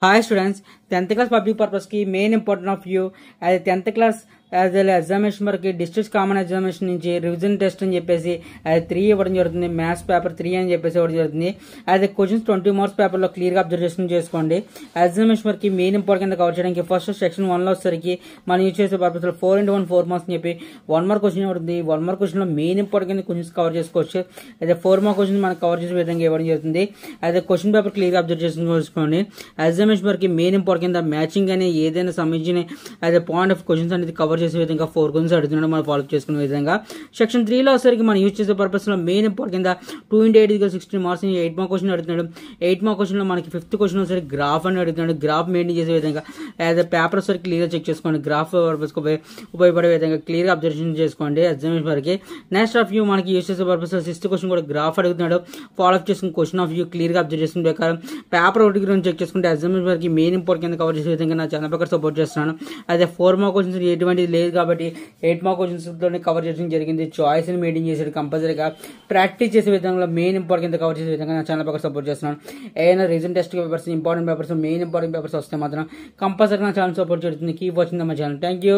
Hi students, 10th class public purpose की main important of you as 10th class as well examination వరకు district common examination నుంచి revision test అని చెప్పేసి అది 3 ఇవ్వడం జరుగుతుంది. మ్యాథ్స్ పేపర్ 3 అని చెప్పేసి ఇవ్వడం జరుగుతుంది. అది క్వశ్చన్స్ 20 మార్క్స్ పేపర్లో క్లియర్గా అబ్జర్వేషన్ చేసుకోండి. ఎగ్జామినేషన్ వరకు మెయిన్ ఇంపార్టెంట్ కింద కవర్ చేయడానికి ఫస్ట్ సెక్షన్ 1లో వచ్చేసరికి మనం యూజ్ చేసే పర్పస్ 4x1 4 మార్క్స్ అని చెప్పి 1 మార్క్ క్వశ్చన్ ఇవ్వడుతుంది. 1 మార్క్ క్వశ్చన్లో మెయిన్ ఇంపార్టెంట్ కింద క్వశ్చన్స్ కవర్ చేసుకోవచ్చు. అయితే 4 మార్క్ క్వశ్చన్ మనం కవర్ చేసే విధంగా ఇవ్వడం జరుగుతుంది. అయితే క్వశ్చన్ పేపర్ క్లియర్గా అబ్జర్వేషన్ చేసుకోండి. ఎగ్జామినేషన్ వరకు మెయిన్ ఇంపార్టెంట్ కింద మ్యాచింగ్ అనే ఏదైనా సంబంధించిన అయితే పాయింట్ ఆఫ్ క్వశ్చన్స్ అనేది కవర్ చేసే విధంగా 4 అడుగుతున్నాడు మనం ఫాలో చేసుకునే విధంగా. సెక్షన్ 3లో వచ్చేసరికి మనం యూజ్ చేసే పర్పస్ లో మెయిన్ ఇంపార్టెంట్ కింద 2 × 8 = 16 మార్క్స్ 8 మార్క్ క్వశ్చన్ అడుగుతున్నాడు. 8 మార్క్ క్వశ్చన్ లో మనకి 5th క్వశ్చన్ వచ్చేసరికి గ్రాఫ్ అని అడుగుతున్నాడు. గ్రాఫ్ మెయింటైన్ చేసే విధంగా యాజ్ పేపర్ వచ్చేసరికి క్లియర్ చెక్ చేసుకోండి. గ్రాఫ్ పర్పస్ ఉపయోగపడే విధంగా క్లియర్ అబ్జర్వేషన్ చేసుకోండి ఎగ్జామినేషన్ వరకు. నెక్స్ట్ ఆఫ్ వ్యూ మనకి యూజ్ చేసే పర్పస్ 6th క్వశ్చన్ కూడా గ్రాఫ్ అడుగుతున్నాడు. ఫాలో చేసుకుని క్వశ్చన్ ఆఫ్ వ్యూ క్లియర్ గా అబ్జర్వ్ చేసుకునే ప్రకారం పేపర్ ఒకటి గురించి చెక్ చేసుకుంటే ఎగ్జామినేషన్ వరకు మెయిన్ ఇంపార్టెంట్ కింద కవర్ చేసే విధంగా నా ఛానల్ ప్రకారం సపోర్ట్ చేస్తున్నాను. అదే 4 మార్క్ క్వశ్చన్స్ ఎటువంటిది లేదు కాబట్టి 8 మార్క్ క్వశ్చన్స్ తోనే కవర్ చేయడం జరిగింది. చాయిస్ ని మెయింటైన్ చేసేది కంపల్సరీగా ప్రాక్టీస్ చేసే విధంగా మెయిన్ ఇంపార్టెంట్ కింద కవర్ చేసే విధంగా నా ఛానల్ ప్రకారం సపోర్ట్ చేస్తున్నాను. ఏదైనా reason test papers important papers main important papers వస్తే మాత్రం కంపల్సరీగా నా ఛానల్ సపోర్ట్ చేస్తుంది. Keep watching my channel. Thank you.